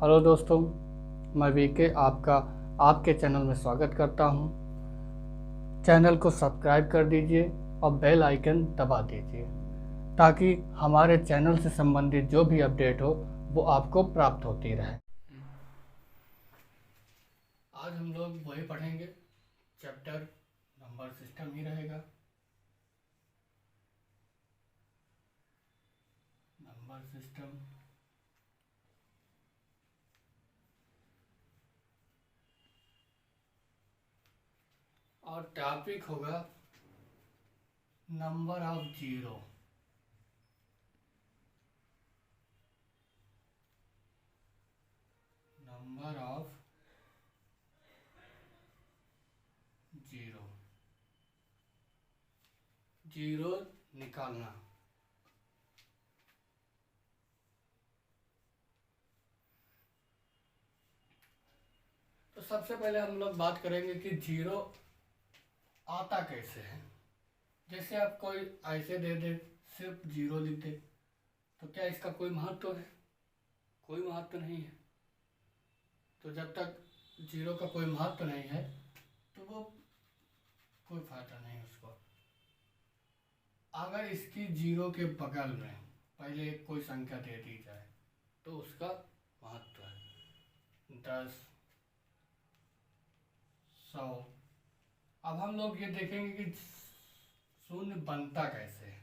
Hello दोस्तों, मैं VK आपका आपके चैनल में स्वागत करता हूं। चैनल को सब्सक्राइब कर दीजिए और बेल आइकन दबा दीजिए ताकि हमारे चैनल से संबंधित जो भी अपडेट हो वो आपको प्राप्त होती रहे। आज हम लोग वही पढ़ेंगे, चैप्टर नंबर सिस्टम ही रहेगा। नंबर सिस्टम और टॉपिक होगा number of zero. Number of zero, zero निकालना। तो सबसे पहले हम लोग बात करेंगे कि जीरो आता कैसे है। जैसे आप कोई ऐसे दे दे, सिर्फ जीरो लिख दे, तो क्या इसका कोई महत्व है? कोई महत्व नहीं है। तो जब तक जीरो का कोई महत्व नहीं है तो वो कोई फायदा नहीं उसको। अगर इसकी जीरो के बगल में पहले एक कोई संख्या दे दी जाए तो उसका महत्व है। 10, 100। अब हम लोग ये देखेंगे कि शून्य बनता कैसे है।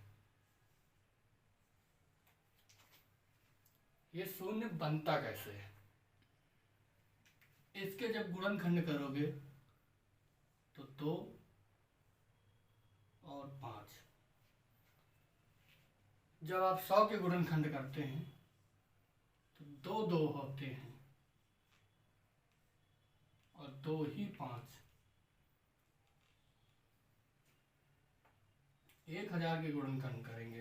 ये शून्य बनता कैसे है, इसके जब गुणनखंड करोगे तो 2 और 5। जब आप 100 के गुणनखंड करते हैं तो 2 2 होते हैं और 2 ही 5। 1000 के गुणनखंड करेंगे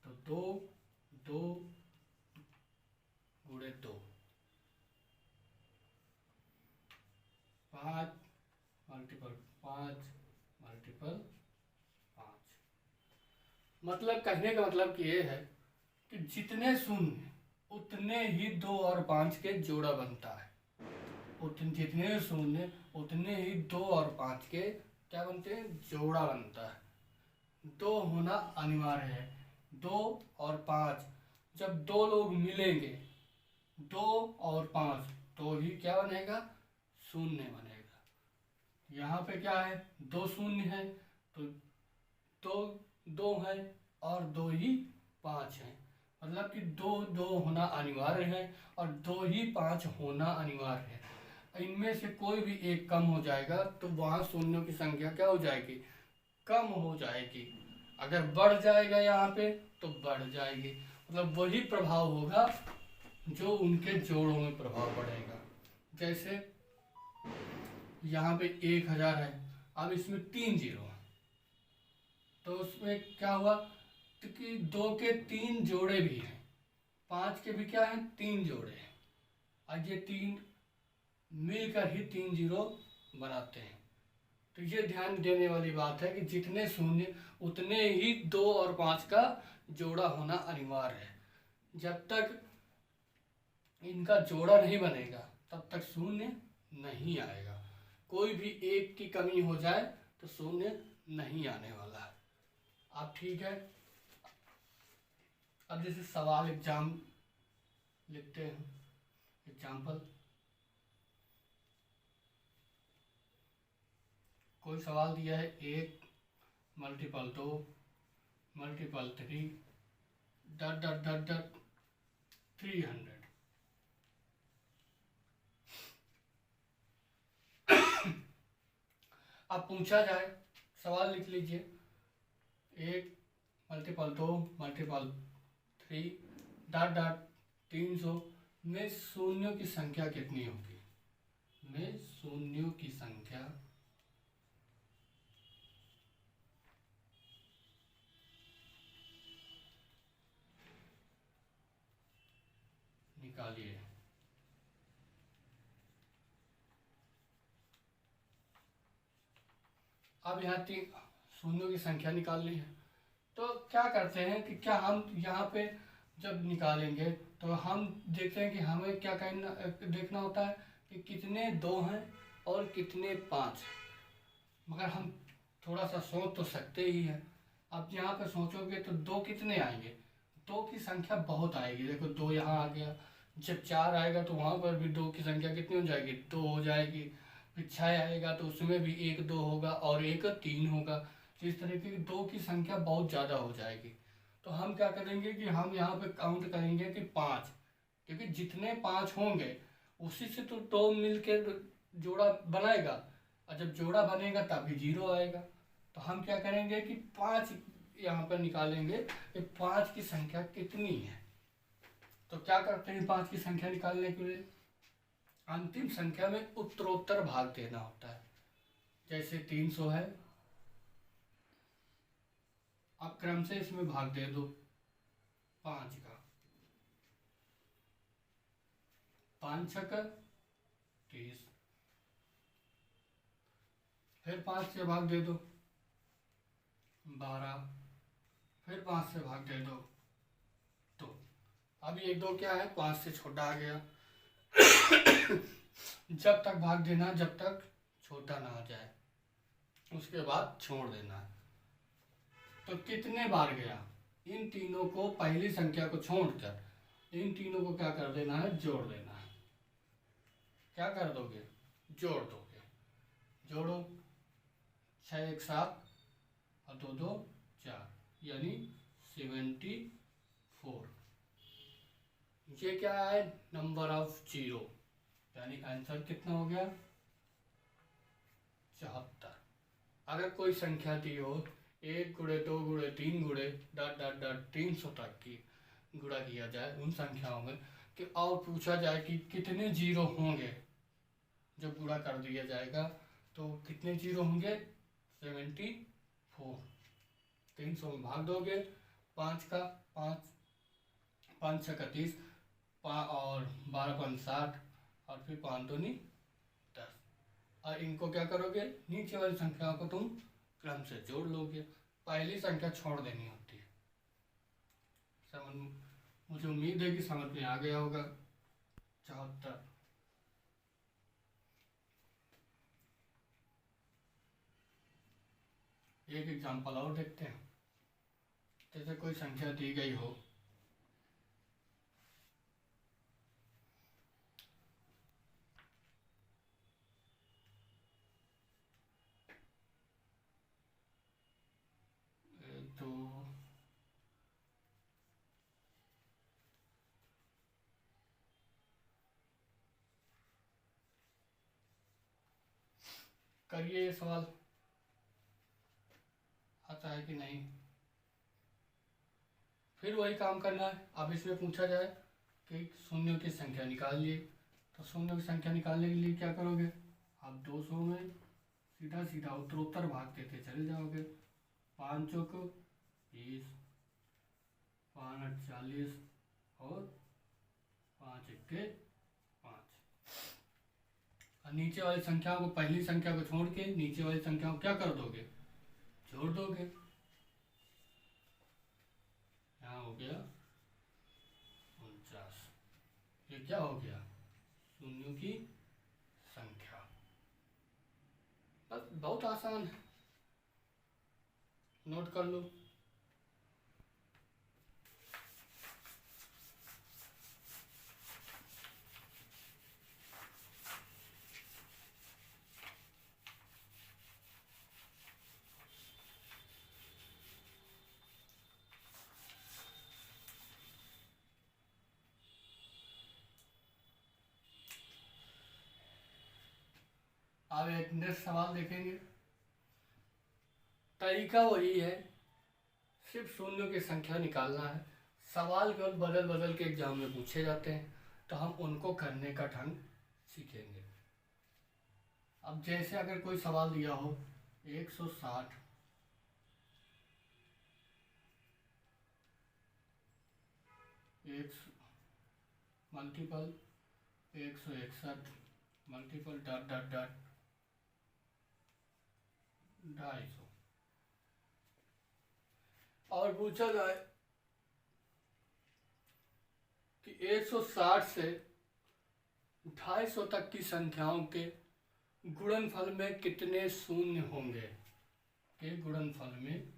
तो 2 2 गुणे 2, 5 मल्टीपल 5 मल्टीपल 5। मतलब कहने का मतलब कि ये है कि जितने शून्य उतने ही 2 और 5 के जोड़ा बनता है। जितने शून्य उतने ही 2 और 5 के क्या बनते हैं? जोड़ा बनता है। 2 होना अनिवार्य है। 2 और 5 जब दो लोग मिलेंगे, 2 और 5, तो ही क्या बनेगा? शून्य बनेगा। यहाँ पे क्या है? 2 शून्य है तो 2 है और 2 ही 5 है। मतलब कि 2 2 होना अनिवार्य है और 2 ही 5 होना अनिवार्य है। इनमें से कोई भी एक कम हो जाएगा तो वहाँ शून्यों की संख्या क्या हो जाएगी? कम हो जाएगी। अगर बढ़ जाएगा यहाँ पे तो बढ़ जाएगी। मतलब वही प्रभाव होगा जो उनके जोड़ों में प्रभाव पड़ेगा। जैसे यहाँ पे 1000 है, अब इसमें 3 जीरो है तो उसमें क्या हुआ कि 2 के 3 जोड़े भी हैं, 5 के भी क्या है? 3 जोड़े हैं। आज ये 3 मिलकर ही 3 जीरो बनाते हैं। तो ये ध्यान देने वाली बात है कि जितने शून्य उतने ही 2 और 5 का जोड़ा होना अनिवार्य है। जब तक इनका जोड़ा नहीं बनेगा तब तक शून्य नहीं आएगा। कोई भी एक की कमी हो जाए तो शून्य नहीं आने वाला है। आप ठीक है? अब जैसे सवाल एग्जाम लिखते हैं, एग्जाम्पल। कोई सवाल दिया है 1 मल्टीपल 2 मल्टीपल 3 डट डट डट डट 300। अब पूछा जाए, सवाल लिख लीजिए, 1 मल्टीपल 2 मल्टीपल 3 डॉट डॉट 300 में शून्यों की संख्या कितनी होगी? में शून्यों की संख्या निकालिए। अब यहाँ 3 शून्यों की संख्या निकालनी है तो क्या करते हैं कि क्या हम यहाँ पे जब निकालेंगे तो हम देखते हैं कि हमें क्या करना देखना होता है कि कितने 2 हैं और कितने 5, मगर हम थोड़ा सा सोच तो सकते ही हैं। अब यहाँ पे सोचोगे तो 2 कितने आएंगे, 2 की संख्या बहुत आएगी। देखो 2 यहाँ आ गया, जब 4 आएगा तो वहाँ पर भी 2 की संख्या कितनी हो जाएगी, 2 हो जाएगी। फिर 6 आएगा तो उसमें भी 1 2 होगा और 1 3 होगा। तो इस तरीके की 2 की संख्या बहुत ज़्यादा हो जाएगी। तो हम क्या करेंगे कि हम यहाँ पे काउंट करेंगे कि 5, क्योंकि जितने 5 होंगे उसी से तो 2 मिल के जोड़ा बनाएगा, और जब जोड़ा बनेगा तभी 0 आएगा। तो हम क्या करेंगे कि 5 यहाँ पर निकालेंगे कि 5 की संख्या कितनी है। तो क्या करते हैं 5 की संख्या निकालने के लिए, अंतिम संख्या में उत्तरोत्तर भाग देना होता है। जैसे 300 है, आप क्रम से इसमें भाग दे दो 5 का, 5 छक्का 30, फिर 5 से भाग दे दो 12, फिर 5 से भाग दे दो 2। अब ये 2 क्या है, 5 से छोटा आ गया। जब तक भाग देना जब तक छोटा ना आ जाए, उसके बाद छोड़ देना है। तो कितने बार गया, इन तीनों को, पहली संख्या को छोड़कर इन तीनों को क्या कर देना है, जोड़ देना है। क्या कर दोगे, जोड़ दोगे। जोड़ो, 6 1 7 और 2 2 4, यानी 74। ये क्या है, नंबर ऑफ 0, यानी आंसर कितना हो गया, 74। अगर कोई संख्या दी हो 1 गुणे 2 गुणे 3 गुणे डॉट डॉट डॉट 300 तक की गुणा किया जाए उन संख्याओं में, कि और पूछा जाए कि कितने 0 होंगे जब गुणा कर दिया जाएगा, तो कितने 0 होंगे, 74। 300 में भाग दोगे 5 का, 5 5 6 30, और 12 5 60, और फिर 5 दूनी 10। और इनको क्या करोगे, नीचे वाली संख्या को तुम क्रम से जोड़ लोगे, पहली संख्या छोड़ देनी होती है। समझ, मुझे उम्मीद है कि समझ में आ गया होगा। 74। एक एग्जाम्पल और देखते हैं। जैसे कोई संख्या दी गई हो, तो करिए, ये सवाल आता है कि नहीं। फिर वही काम करना है। अब इसमें पूछा जाए कि शून्यों की संख्या निकालिए, तो शून्यों की संख्या निकालने के लिए क्या करोगे, आप 200 में सीधा सीधा उत्तरोत्तर भाग देते चले जाओगे। 5 चौक 20, 5 8 40, और 5 1 5। और नीचे वाली संख्याओं को, पहली संख्या को छोड़ के नीचे वाली संख्याओं को क्या कर दोगे, जोड़ दोगे। यहाँ हो गया 49। ये क्या हो गया, शून्यों की संख्या। बस बहुत आसान है, नोट कर लो। अब एक नेक्स्ट सवाल देखेंगे। तरीका वही है, सिर्फ शून्यों की संख्या निकालना है। सवाल केवल बदल बदल के एग्जाम में पूछे जाते हैं, तो हम उनको करने का ढंग सीखेंगे। अब जैसे अगर कोई सवाल दिया हो 160 multiple 161 multiple dot dot dot 250, और पूछा जाए कि 160 से 250 तक की संख्याओं के गुणनफल में कितने शून्य होंगे, के गुणनफल में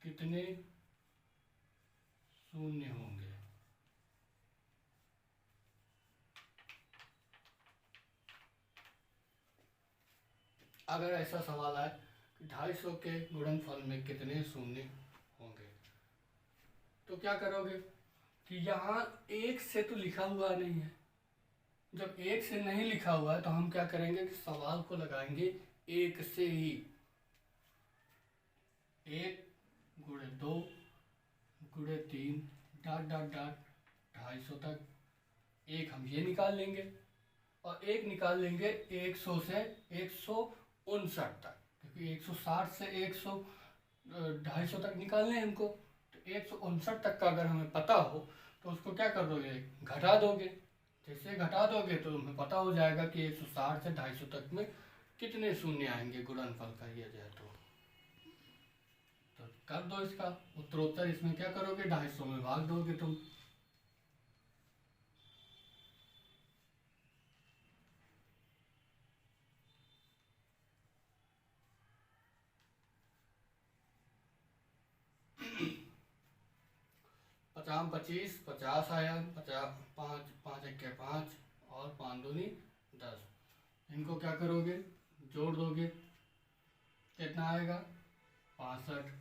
कितने शून्य होंगे। अगर ऐसा सवाल आए कि 250 के गुणनफल में कितने शून्य होंगे, तो क्या करोगे कि यहाँ एक से तो लिखा हुआ नहीं है। जब एक से नहीं लिखा हुआ है तो हम क्या करेंगे कि सवाल को लगाएंगे एक से ही। 1 गुणे 2 गुणे 3 डॉट डॉट डॉट 250 तक। एक हम ये निकाल लेंगे और एक निकाल लेंगे 100 से 159 तक, क्योंकि 160 से 250 तक निकालने हैं हमको। तो 159 तक का अगर हमें पता हो तो उसको क्या कर दोगे, घटा दोगे। जैसे घटा दोगे तो तुम्हें पता हो जाएगा कि 160 से 250 तक में कितने शून्य आएंगे गुणनफल का किया जाए तो कर दो इसका उत्तरोत्तर। इसमें क्या करोगे, 250 में भाग दोगे तुम। पचाम 25, 50 आया, 50 5 5 1 5 और 5 दूनी 10। इनको क्या करोगे, जोड़ दोगे, कितना आएगा 65।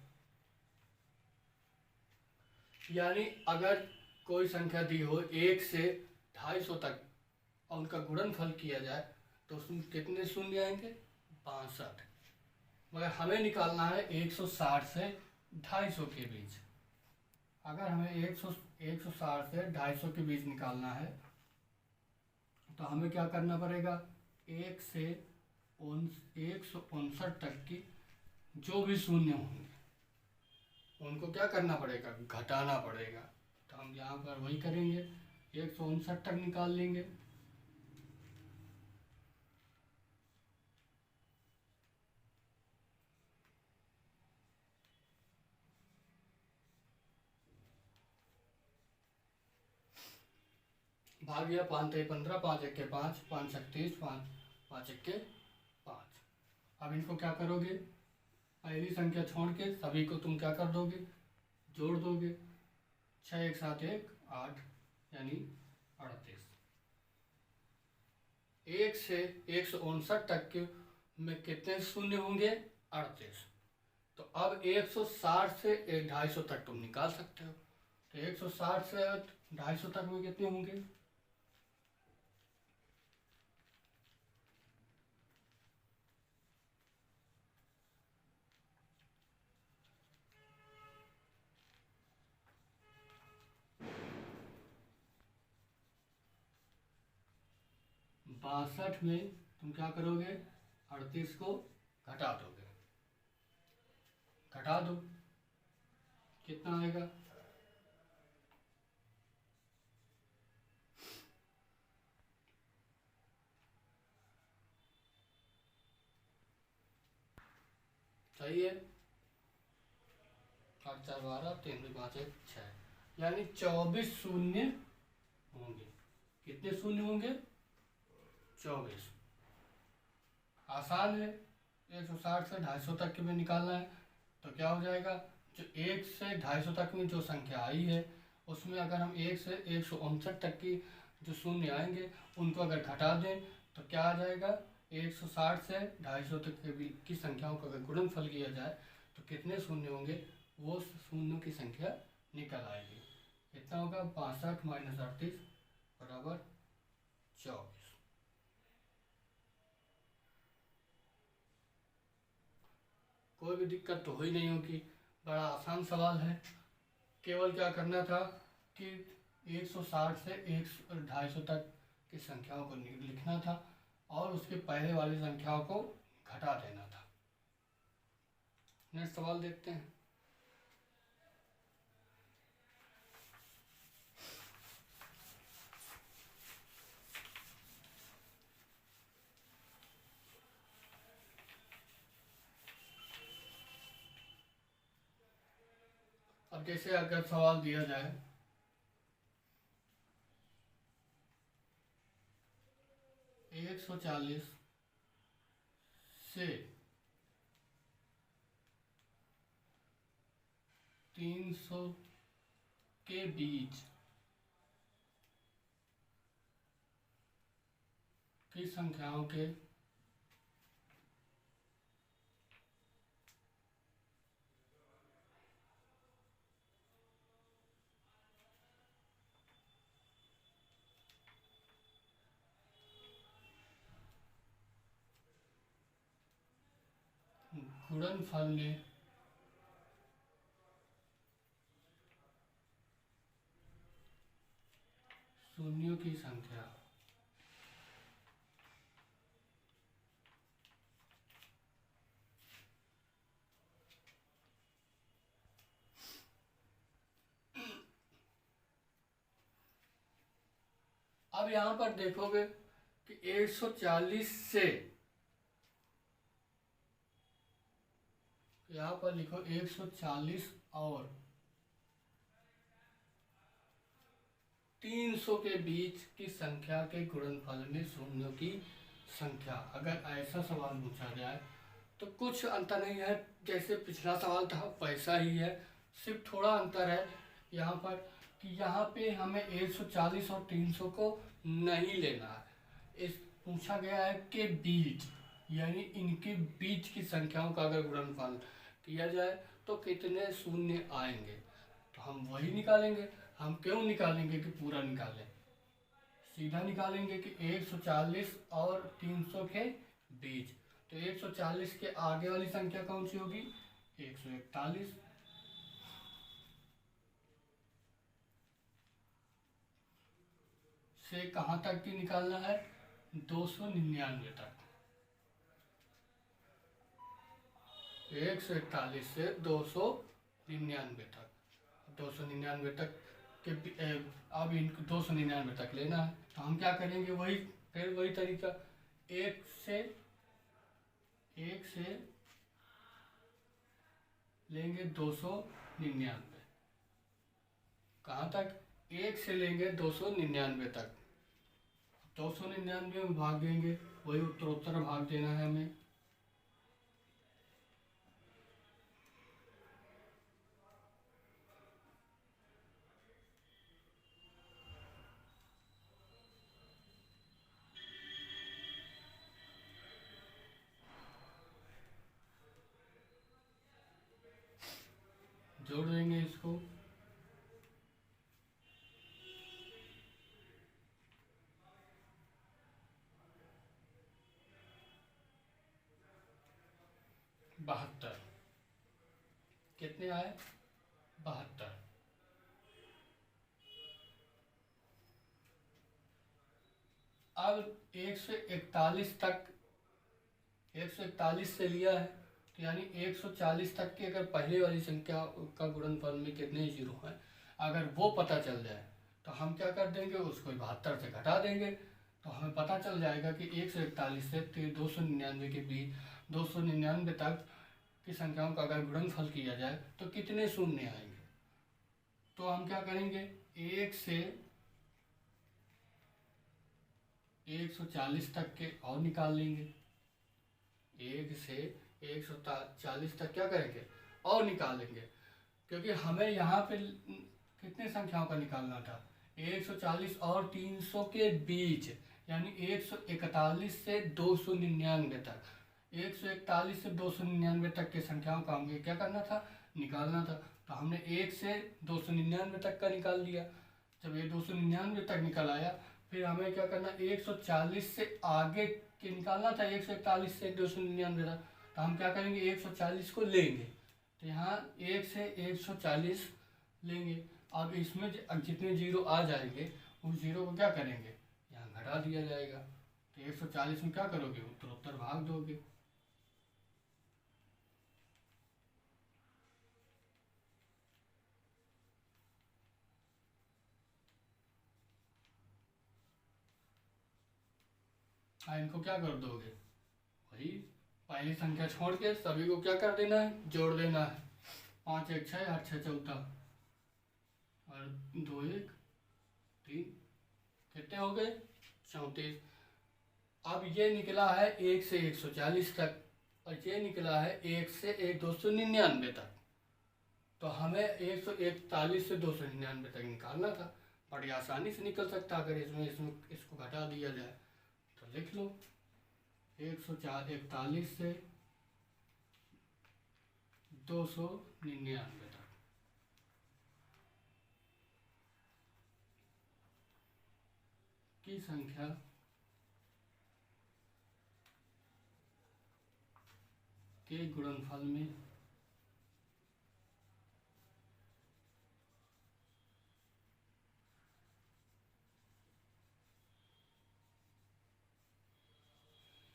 यानी अगर कोई संख्या दी हो 1 से 250 तक और उनका गुणनफल किया जाए तो उसमें कितने शून्य आएंगे, 65। मगर हमें निकालना है 160 से 250 के बीच। अगर हमें 160 से 250 के बीच निकालना है तो हमें क्या करना पड़ेगा, 1 से 159 तक की जो भी शून्य होंगे उनको क्या करना पड़ेगा, घटाना पड़ेगा। तो हम यहाँ पर वही करेंगे, 159 तक निकाल लेंगे। भाग गया 5 3 15, 5 1 5, 5 36, 5 1 5। अब इनको क्या करोगे, पहली संख्या छोड़ के सभी को तुम क्या कर दोगे, जोड़ दोगे। 6 1 7 1 8 यानी 38। 1 से 159 तक के में कितने शून्य होंगे, 38। तो अब 160 से 250 तक तुम निकाल सकते हो। तो 160 से 250 तक में कितने होंगे, 62 में तुम क्या करोगे, 38 को घटा दोगे। घटा दो, कितना आएगा, सही है, 8 4 12, 3 2 5 1 6, यानी 24 शून्य होंगे। कितने शून्य होंगे, 24। आसान है। 160 से 250 तक के में निकालना है तो क्या हो जाएगा, जो 1 से 250 तक में जो संख्या आई है उसमें अगर हम 1 से 159 तक की जो शून्य आएंगे उनको अगर घटा दें तो क्या आ जाएगा, 160 से 250 तक के बीच की संख्याओं का अगर गुणनफल किया जाए तो कितने शून्य होंगे, वो शून्यों की संख्या निकल आएगी। कितना होगा, 65 माइनस 38 बराबर 24। कोई भी दिक्कत तो ही नहीं होगी, बड़ा आसान सवाल है। केवल क्या करना था कि 160 से 250 तक की संख्याओं को लिखना था और उसके पहले वाली संख्याओं को घटा देना था। नेक्स्ट सवाल देखते हैं। अब जैसे अगर सवाल दिया जाए 140 से 300 के बीच की संख्याओं के गुणनफल में शून्यों की संख्या अब यहां पर देखोगे कि 140 से, यहां पर लिखो 140 और 300 के बीच की संख्या के गुणनफल में शून्यों की संख्या। अगर ऐसा सवाल पूछा जाए तो कुछ अंतर नहीं है, जैसे पिछला सवाल था वैसा ही है, सिर्फ थोड़ा अंतर है यहाँ पर कि यहाँ पे हमें 140 और 300 को नहीं लेना है। इस पूछा गया है के बीच, यानी इनके बीच की संख्याओं का अगर गुणनफल किया जाए तो कितने शून्य आएंगे, तो हम वही निकालेंगे। हम क्यों निकालेंगे कि पूरा निकालें, सीधा निकालेंगे कि 140 और 300 के बीच। तो 140 के आगे वाली संख्या कौन सी होगी, 141 से कहाँ तक की निकालना है, 299 तक। 141 से 299 तक, 299 तक के अब इनको 299 तक लेना है। तो हम क्या करेंगे, वही फिर वही तरीका, एक से लेंगे 299, कहाँ तक, 1 से लेंगे 299 तक। 299 में भाग देंगे, वही उत्तरोत्तर भाग देना है हमें। जोड़ देंगे इसको, बहत्तर। कितने आए, 72। अब 141 तक, 141 से लिया है तो यानी 140 तक की अगर पहले वाली संख्या का गुणनफल में कितने जीरो हैं, अगर वो पता चल जाए तो हम क्या कर देंगे, उसको 72 से घटा देंगे। तो हमें पता चल जाएगा कि 141 से 299 के बीच, 299 तक की संख्याओं का अगर गुणनफल किया जाए तो कितने शून्य आएंगे। तो हम क्या करेंगे, 1 से 140 तक के और निकाल लेंगे, 1 से 140 तक क्या करेंगे और निकालेंगे, क्योंकि हमें यहाँ पे कितने संख्याओं का निकालना था, 140 और 300 के बीच, यानी 141 से 299 तक, 141 से 299 तक के संख्याओं का हमें क्या करना था, निकालना था। तो हमने 1 से 299 तक का निकाल लिया। जब ये 299 तक निकल आया, फिर हमें क्या करना, 140 से आगे के निकालना था, 141 से 299 तक। तो हम क्या करेंगे, 140 को लेंगे, तो यहाँ 1 से 140 लेंगे। अब इसमें जितने जीरो आ जाएंगे उस जीरो को क्या करेंगे, यहाँ घटा दिया जाएगा। तो 140 में क्या करोगे, उत्तरोत्तर भाग दोगे। इनको क्या कर दोगे, वही पहली संख्या छोड़ के सभी को क्या कर देना है, जोड़ देना है। 5 1 6 8 6 14, और 2 1 3, कितने हो गए 34। अब ये निकला है 1 से 140 तक और ये निकला है 1 से 299 तक। तो हमें 141 से 299 तक निकालना था। बड़ी आसानी से निकल सकता अगर इसमें इसको घटा दिया जाए। तो लिख लो 141 से 299 तक। की संख्या के गुणनफल में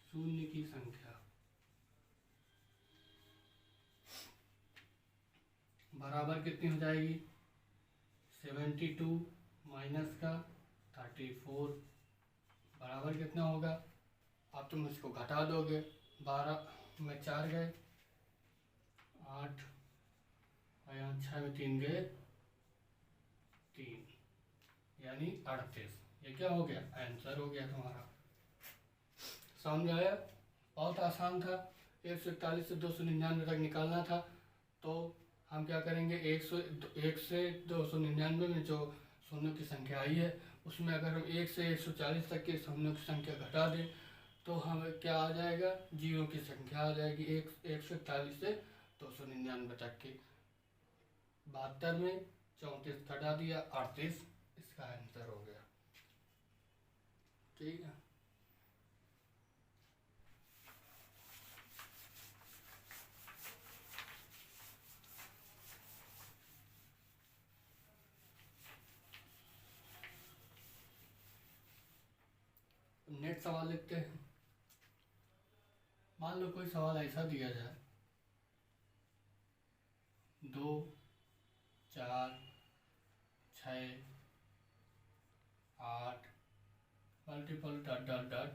शून्य की संख्या बराबर कितनी हो जाएगी 72 माइनस का 34 बराबर कितना होगा। अब तुम इसको घटा दोगे 12 में 4 गए 8 और यहाँ 6 में 3 गए 3 यानी 38। ये क्या हो गया आंसर हो गया तुम्हारा। समझ आया। बहुत आसान था। 141 से 299 तक निकालना था। तो हम क्या करेंगे 1 से 299 में जो शून्यों की संख्या आई है उसमें अगर हम 1 से 140 तक के शून्यों की संख्या घटा दें तो हमें क्या आ जाएगा जीरो की संख्या आ जाएगी 141 से 299 तक की। 72 में 34 घटा दिया 38 इसका आंसर हो गया। ठीक है। नेक्स्ट सवाल लिखते हैं। मान लो कोई सवाल ऐसा दिया जाए 2 4 6 8 मल्टीपल डॉट डॉट डॉट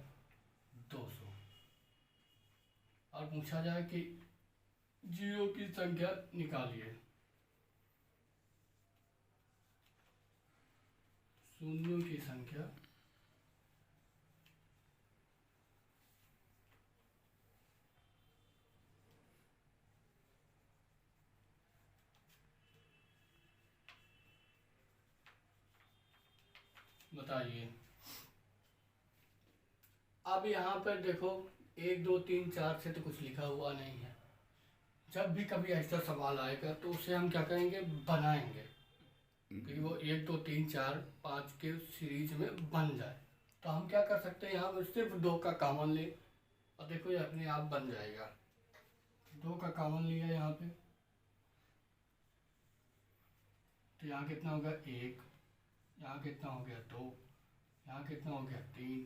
200 और पूछा जाए कि जीरो की संख्या निकालिए। शून्यों की संख्या बताइए। अब यहाँ पर देखो 1 2 3 4 से तो कुछ लिखा हुआ नहीं है। जब भी कभी ऐसा सवाल आएगा तो उसे हम क्या करेंगे बनाएंगे कि वो 1 2 3 4 5 के सीरीज में बन जाए। तो हम क्या कर सकते हैं यहाँ पर सिर्फ 2 का कॉमन ले और देखो ये अपने आप बन जाएगा। 2 का कॉमन लिया यहाँ पे तो यहाँ कितना हो गया 1, यहाँ कितना हो गया 2, यहाँ कितना हो गया 3,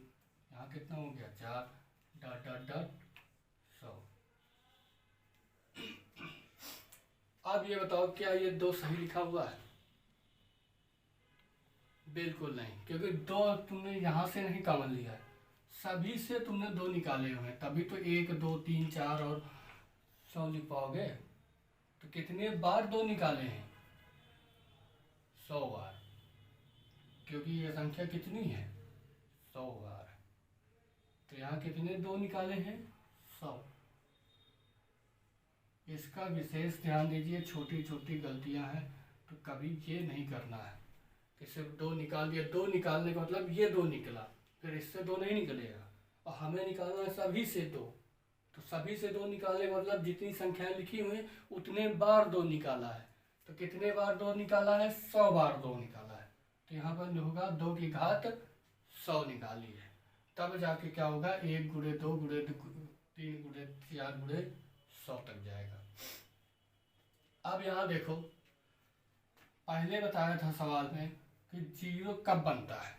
यहाँ कितना हो गया 4 डॉट डॉट डॉट 100। अब ये बताओ क्या ये 2 सही लिखा हुआ है। बिल्कुल नहीं, क्योंकि 2 तुमने यहाँ से नहीं कॉमन लिया है, सभी से तुमने 2 निकाले हुए हैं, तभी तो 1 2 3 4 और 100 लिख पाओगे। तो कितने बार 2 निकाले हैं 100 बार, क्योंकि ये संख्या कितनी है 100 बार। तो यहाँ कितने 2 निकाले हैं 100। इसका विशेष ध्यान दीजिए, छोटी छोटी गलतियां हैं तो कभी ये नहीं करना है कि सिर्फ 2 निकाल दिया। 2 निकालने का मतलब ये 2 निकला, फिर इससे 2 नहीं निकलेगा और हमें निकालना है सभी से 2। तो सभी से 2 निकालने का मतलब जितनी संख्याएं लिखी हुई हैं उतने बार 2 निकाला है। तो कितने बार 2 निकाला है 100 बार 2 निकाला है। तो यहाँ पर होगा 2 की घात 100 निकाली है, तब जाके क्या होगा 1 गुणे 2 गुणे 3 गुणे 4 गुणे 100 तक जाएगा। अब यहाँ देखो पहले बताया था सवाल में कि जीरो कब बनता है,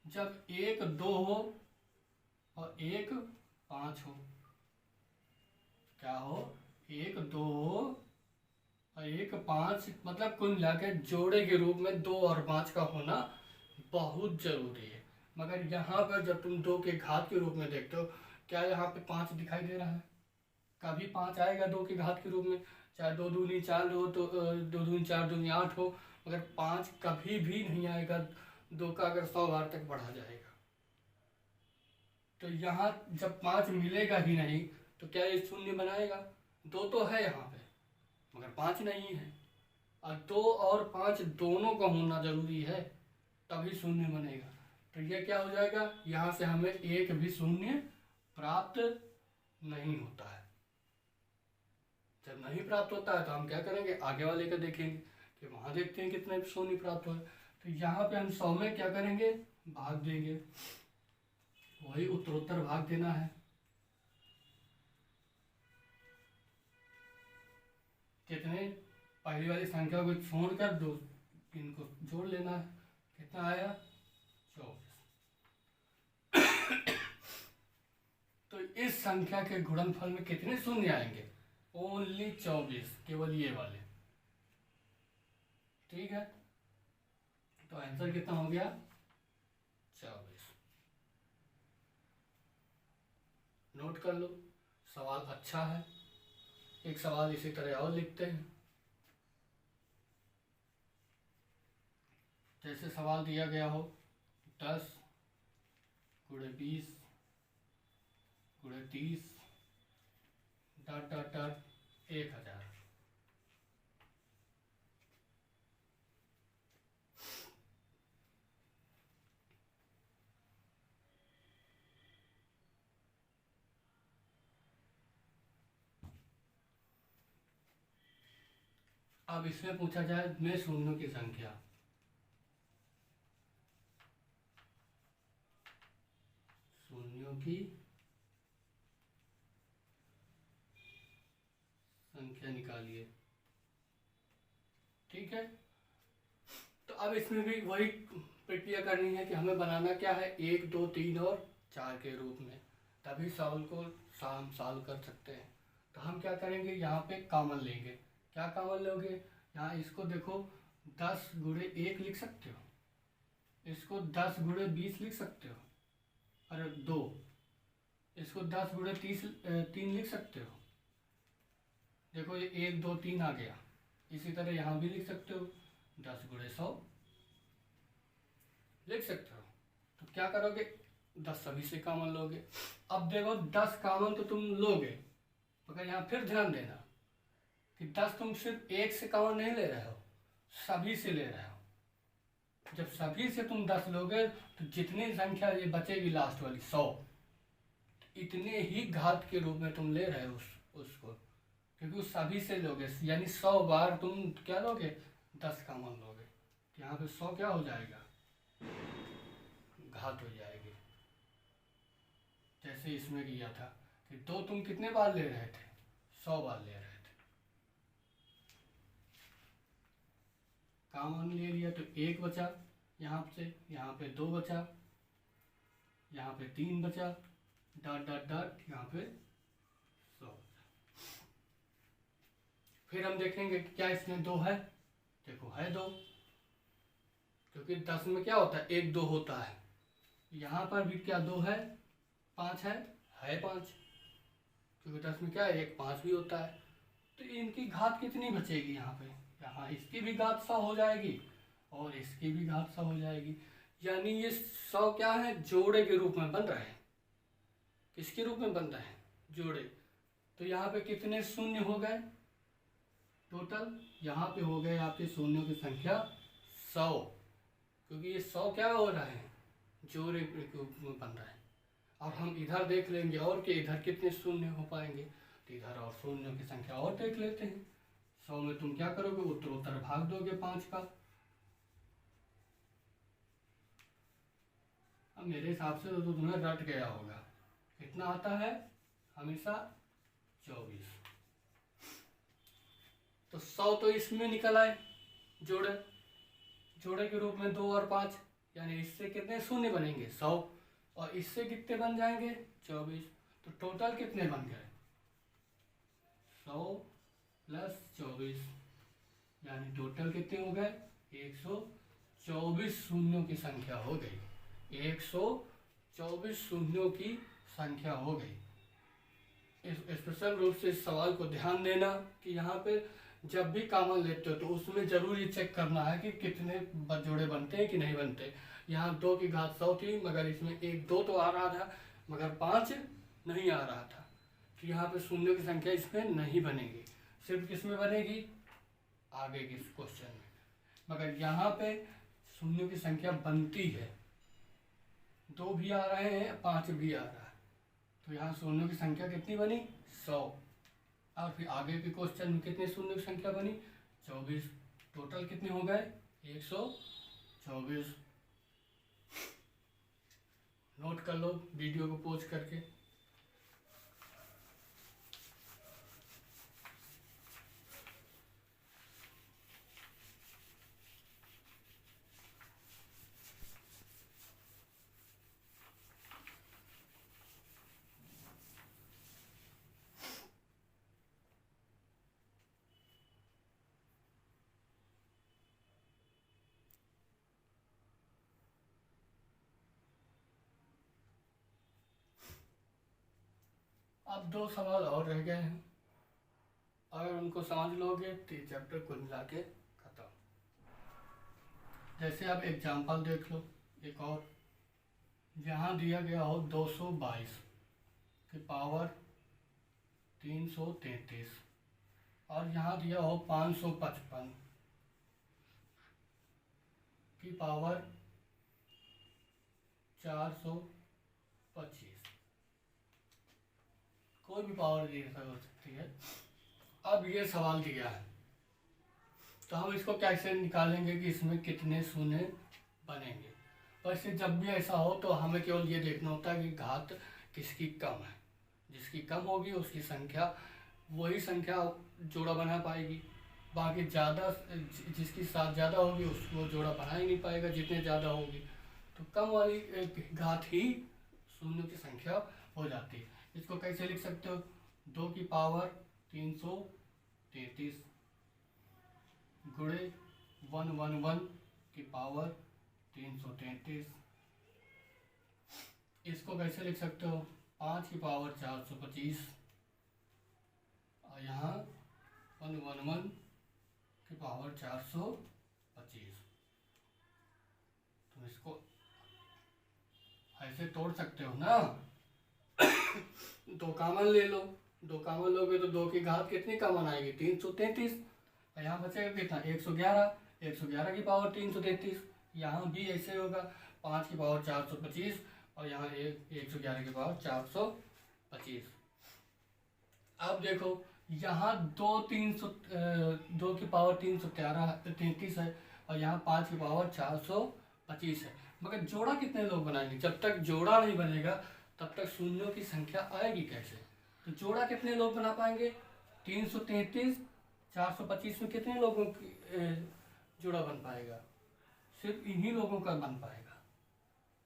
जब 1 2 हो और 1 5 हो। क्या हो 1 2 हो और 1 5, मतलब कुल मिलाकर जोड़े के रूप में 2 और 5 का होना बहुत जरूरी है। मगर यहाँ पर जब तुम 2 के घात के रूप में देखते हो, क्या यहाँ पे 5 दिखाई दे रहा है? कभी 5 आएगा 2 के घात के रूप में? चाहे 2 दूनी 4 हो तो 2 दूनी 4 दूनी 8 हो, मगर 5 कभी भी नहीं आएगा 2 का अगर 100 बार तक बढ़ा जाएगा। तो यहाँ जब 5 मिलेगा ही नहीं तो क्या ये शून्य बनाएगा? 2 तो है यहाँ पे मगर 5 नहीं है, और 2 और 5 दोनों का होना जरूरी है तभी शून्य बनेगा। तो ये क्या हो जाएगा, यहाँ से हमें एक भी शून्य प्राप्त नहीं होता है। जब नहीं प्राप्त होता है तो हम क्या करेंगे, आगे वाले का देखेंगे कि वहाँ देखते हैं कितने शून्य प्राप्त हुए। तो यहाँ पे हम 100 में क्या करेंगे, भाग देंगे, वही उत्तरोत्तर भाग देना है। कितने, पहली वाली संख्या को छोड़कर दो इनको जोड़ लेना है। कितना आया, 24। तो इस संख्या के गुणनफल में कितने शून्य आएंगे, ओनली 24, केवल ये वाले। ठीक है, तो आंसर कितना हो गया, 24। नोट कर लो, सवाल अच्छा है। एक सवाल इसी तरह और लिखते हैं। जैसे सवाल दिया गया हो 10 गुणे 20 गुणे 30 डॉट डॉट डॉट 1000। अब इसमें पूछा जाए में शून्यों की संख्या। शून्यों की संख्या निकालिए। ठीक है, तो अब इसमें भी वही प्रक्रिया करनी है कि हमें बनाना क्या है, 1 2 3 और 4 के रूप में, तभी सवाल को हम सॉल्व कर सकते हैं। तो हम क्या करेंगे, यहाँ पे कॉमन लेंगे। क्या कॉमन लोगे, यहाँ इसको देखो 10 गुणे 1 लिख सकते हो, इसको 10 गुणे 20 लिख सकते हो, अरे 2, इसको 10 गुणे 3 लिख सकते हो। देखो ये 1 2 3 आ गया। इसी तरह यहाँ भी लिख सकते हो, 10 गुणे 100 लिख सकते हो। तो क्या करोगे, 10 सभी से कॉमन लोगे। अब देखो 10 कॉमन तो तुम लोगे, मगर यहाँ फिर ध्यान देना कि 10 तुम सिर्फ 1 से कॉमन नहीं ले रहे हो, सभी से ले रहे हो। जब सभी से तुम 10 लोगे तो जितनी संख्या ये बचेगी लास्ट वाली 100, इतने ही घात के रूप में तुम ले रहे हो उसको, क्योंकि उस सभी से लोगे, यानी 100 बार तुम क्या लोगे, 10 कॉमन लोगे। तो यहाँ पे 100 क्या हो जाएगा, घात हो जाएगी। जैसे इसमें किया था कि 2 तुम कितने बार ले रहे थे, 100 बार ले रहे थे। कॉमन ले लिया तो 1 बचा, यहाँ से यहाँ पे 2 बचा, यहाँ पे 3 बचा, डॉट डॉट डॉट यहाँ पे 100। फिर हम देखेंगे कि क्या इसमें 2 है। देखो है 2, क्योंकि 10 में क्या होता है, 1 2 होता है। यहाँ पर भी क्या 2 है, 5 है 5, क्योंकि 10 में क्या है, 1 5 भी होता है। तो इनकी घात कितनी बचेगी, यहाँ पे यहाँ इसकी भी घात 100 हो जाएगी और इसकी भी घात 100 हो जाएगी। यानी ये 100 क्या है, जोड़े के रूप में बन रहे हैं। किसके रूप में बन रहे हैं, जोड़े। तो यहाँ पे कितने शून्य हो गए टोटल, यहाँ पे हो गए आपके शून्यों की संख्या 100, क्योंकि ये 100 क्या हो रहा है, जोड़े के रूप में बन रहा है। और हम इधर देख लेंगे और कि इधर कितने शून्य हो पाएंगे, तो इधर और शून्यों की संख्या और देख लेते हैं। 100 में तुम क्या करोगे, उत्तरोत्तर भाग दोगे 5 का। अब मेरे हिसाब से तो तुम्हें रट गया होगा, कितना आता है हमेशा 24। तो 100 तो इसमें निकल आए, जोड़े के रूप में 2 और 5, यानी इससे कितने शून्य बनेंगे 100, और इससे कितने बन जाएंगे 24। तो टोटल कितने बन गए 100 प्लस 24, यानी टोटल कितने हो गए 124 शून्यों की संख्या हो गई। 124 शून्यों की संख्या हो गई। इस स्पेशल रूप से इस सवाल को ध्यान देना कि यहाँ पे जब भी कॉमन लेते हो तो उसमें जरूर ये चेक करना है कि कितने जोड़े बनते हैं कि नहीं बनते। यहाँ 2 की घात 100 थी, मगर इसमें 1 2 तो आ रहा था, मगर 5 नहीं आ रहा था। तो यहाँ पे शून्यों की संख्या इसमें नहीं बनेगी, सिर्फ किसमें बनेगी, आगे के क्वेश्चन में। मगर यहाँ पे शून्यों की संख्या बनती है, 2 भी आ रहे हैं, 5 भी आ रहा है, तो यहाँ शून्यों की संख्या कितनी बनी, 100। और फिर आगे के क्वेश्चन में कितने शून्य की संख्या बनी, 24। टोटल कितने हो गए, 124। नोट कर लो वीडियो को पॉज करके। अब 2 सवाल और रह गए हैं, अगर उनको समझ लोगे तो चैप्टर को मिला के खत्म। जैसे अब एग्जाम्पल देख लो एक और, यहाँ दिया गया हो 222 की पावर 333 और यहाँ दिया हो 555 की पावर 425, कोई भी पावर दी हो सकती है। अब ये सवाल दिया है तो हम इसको कैसे निकालेंगे कि इसमें कितने शून्य बनेंगे। वैसे जब भी ऐसा हो तो हमें केवल ये देखना होता है कि घात किसकी कम है, जिसकी कम होगी उसकी संख्या, वही संख्या जोड़ा बना पाएगी। बाकी ज़्यादा जिसकी साथ ज़्यादा होगी उसको जोड़ा बना ही नहीं पाएगा जितने ज़्यादा होगी। तो कम वाली घात ही शून्य की संख्या हो जाती है। इसको कैसे लिख सकते हो, 2 की पावर 333 गुणे 111 की पावर 333। इसको कैसे लिख सकते हो, 5 की पावर 425 और यहाँ 111 की पावर 425। तुम इसको ऐसे तोड़ सकते हो ना। 2 कॉमन ले लो, 2 कॉमन लोगे तो 2 की घात कितनी कॉमन आएगी, 333। और यहाँ बचेगा कितना, 111, 111 की पावर 333। यहाँ भी ऐसे होगा, 5 की पावर 425 और यहाँ 111 की पावर 425। अब देखो यहाँ 2 की पावर 333 है और यहाँ 5 की पावर 425 है, मगर जोड़ा कितने लोग बनाएंगे। जब तक जोड़ा नहीं बनेगा तब तक शून्यों की संख्या आएगी कैसे। तो जोड़ा कितने लोग बना पाएंगे, 333 425 में कितने लोगों की जोड़ा बन पाएगा, सिर्फ इन्हीं लोगों का बन पाएगा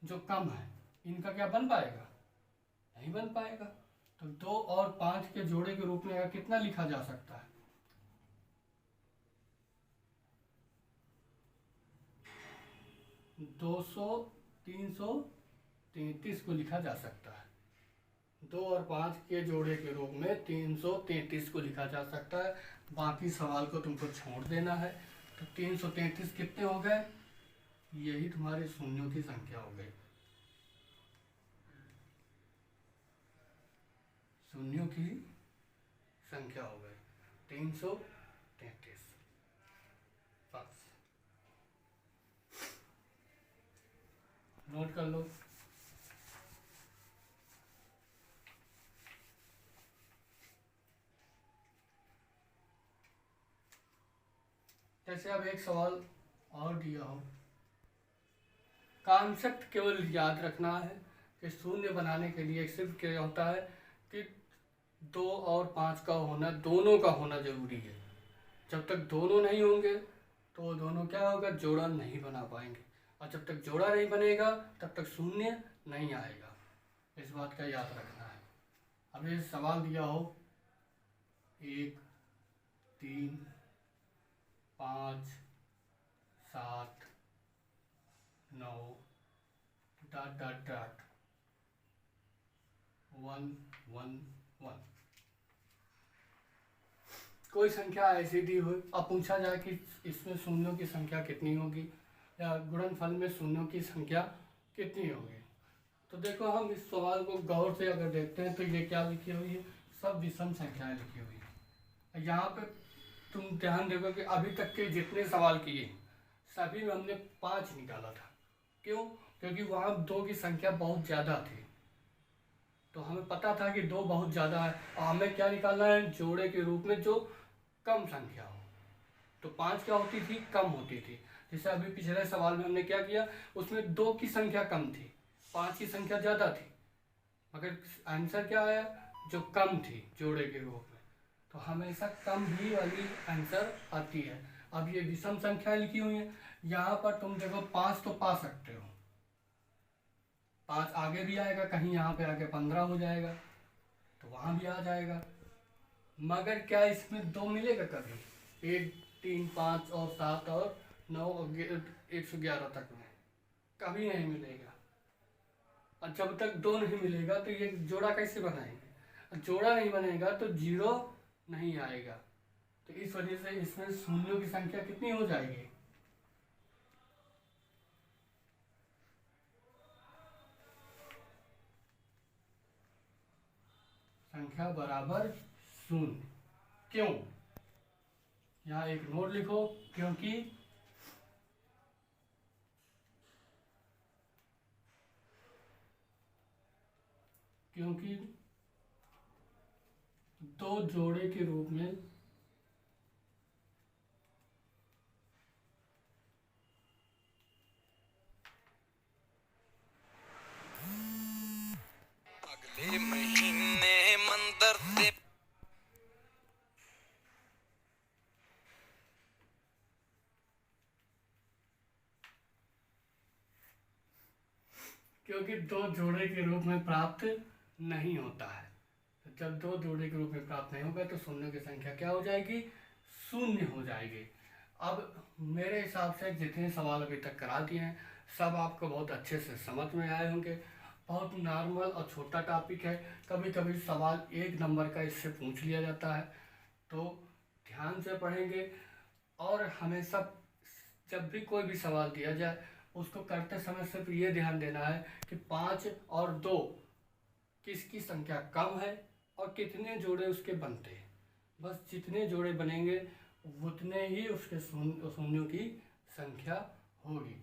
जो कम है। इनका क्या बन पाएगा, नहीं बन पाएगा। तो 2 और 5 के जोड़े के रूप में कितना लिखा जा सकता है, 333 को लिखा जा सकता है। 2 और 5 के जोड़े के रूप में 333 को लिखा जा सकता है। बाकी सवाल को तुमको छोड़ देना है। तो 333 कितने हो गए, यही तुम्हारे शून्यों की संख्या हो गई, शून्यों की संख्या हो गई 333। बस नोट कर लो। जैसे अब एक सवाल और दिया हो, कॉन्सेप्ट केवल याद रखना है कि शून्य बनाने के लिए सिर्फ क्या होता है कि 2 और 5 का होना, दोनों का होना जरूरी है। जब तक दोनों नहीं होंगे तो दोनों क्या होगा, जोड़ा नहीं बना पाएंगे, और जब तक जोड़ा नहीं बनेगा तब तक शून्य नहीं आएगा। इस बात का याद रखना है। अब ये सवाल दिया हो 1 3 5 7 9 डॉट डॉट डॉट 1 1 1। कोई संख्या ऐसी दी हुई, अब पूछा जाए कि इसमें शून्यों की संख्या कितनी होगी या गुणनफल में शून्यों की संख्या कितनी होगी। तो देखो हम इस सवाल को गौर से अगर देखते हैं तो ये क्या लिखी हुई है, सब विषम संख्याएं लिखी हुई है। यहाँ पे तुम ध्यान देखो कि अभी तक के जितने सवाल किए सभी में हमने 5 निकाला था। क्यों? क्योंकि वहाँ 2 की संख्या बहुत ज़्यादा थी, तो हमें पता था कि 2 बहुत ज़्यादा है और हमें क्या निकालना है, जोड़े के रूप में जो कम संख्या हो। तो 5 क्या होती थी, कम होती थी। जैसे अभी पिछले सवाल में हमने क्या किया, उसमें 2 की संख्या कम थी, 5 की संख्या ज़्यादा थी, मगर आंसर क्या आया, जो कम थी जोड़े के रूप में। तो हमेशा कम ही वाली आंसर आती है। अब ये विषम संख्या लिखी हुई है, यहाँ पर तुम देखो 5 तो पा सकते हो, 5 आगे भी आएगा, कहीं यहाँ पे आके 15 हो जाएगा, तो वहाँ भी आ जाएगा। मगर क्या इसमें 2 मिलेगा कभी? 1, 3, 5 और 7 और 9 और 111 तक में कभी नहीं मिलेगा। और जब तक 2 नहीं मिलेगा तो ये जोड़ा कैसे बनाएंगे? जोड़ा नहीं बनेगा तो 0 नहीं आएगा। तो इस वजह से इसमें शून्यों की संख्या कितनी हो जाएगी? संख्या बराबर 0। क्यों? यहाँ एक नोट लिखो, क्योंकि क्योंकि 2 जोड़े के रूप में अगले महीने मंदिर से क्योंकि 2 जोड़े के रूप में प्राप्त नहीं होता है। तो जब 2 जोड़े के रूप में प्राप्त नहीं होगा तो शून्यों की संख्या क्या हो जाएगी? 0 हो जाएगी। अब मेरे हिसाब से जितने सवाल अभी तक करा दिए हैं सब आपको बहुत अच्छे से समझ में आए होंगे। बहुत नॉर्मल और छोटा टॉपिक है, कभी कभी सवाल 1 नंबर का इससे पूछ लिया जाता है, तो ध्यान से पढ़ेंगे। और हमेशा जब भी कोई भी सवाल दिया जाए उसको करते समय सिर्फ ये ध्यान देना है कि 5 और 2 किसकी संख्या कम है और कितने जोड़े उसके बनते हैं। बस जितने जोड़े बनेंगे उतने ही उसके शून्यों की संख्या होगी।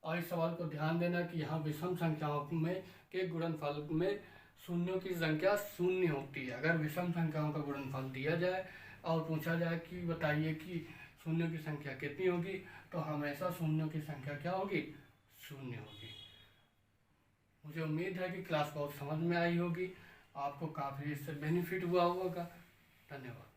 और इस सवाल को ध्यान देना कि यहाँ विषम संख्याओं में के गुणनफल में शून्यों की संख्या 0 होती है। अगर विषम संख्याओं का गुणनफल दिया जाए और पूछा जाए कि बताइए कि शून्यों की संख्या कितनी होगी, तो हमेशा शून्यों की संख्या क्या होगी? 0 होगी। मुझे उम्मीद है कि क्लास बहुत समझ में आई होगी, आपको काफ़ी इससे बेनिफिट हुआ होगा। धन्यवाद।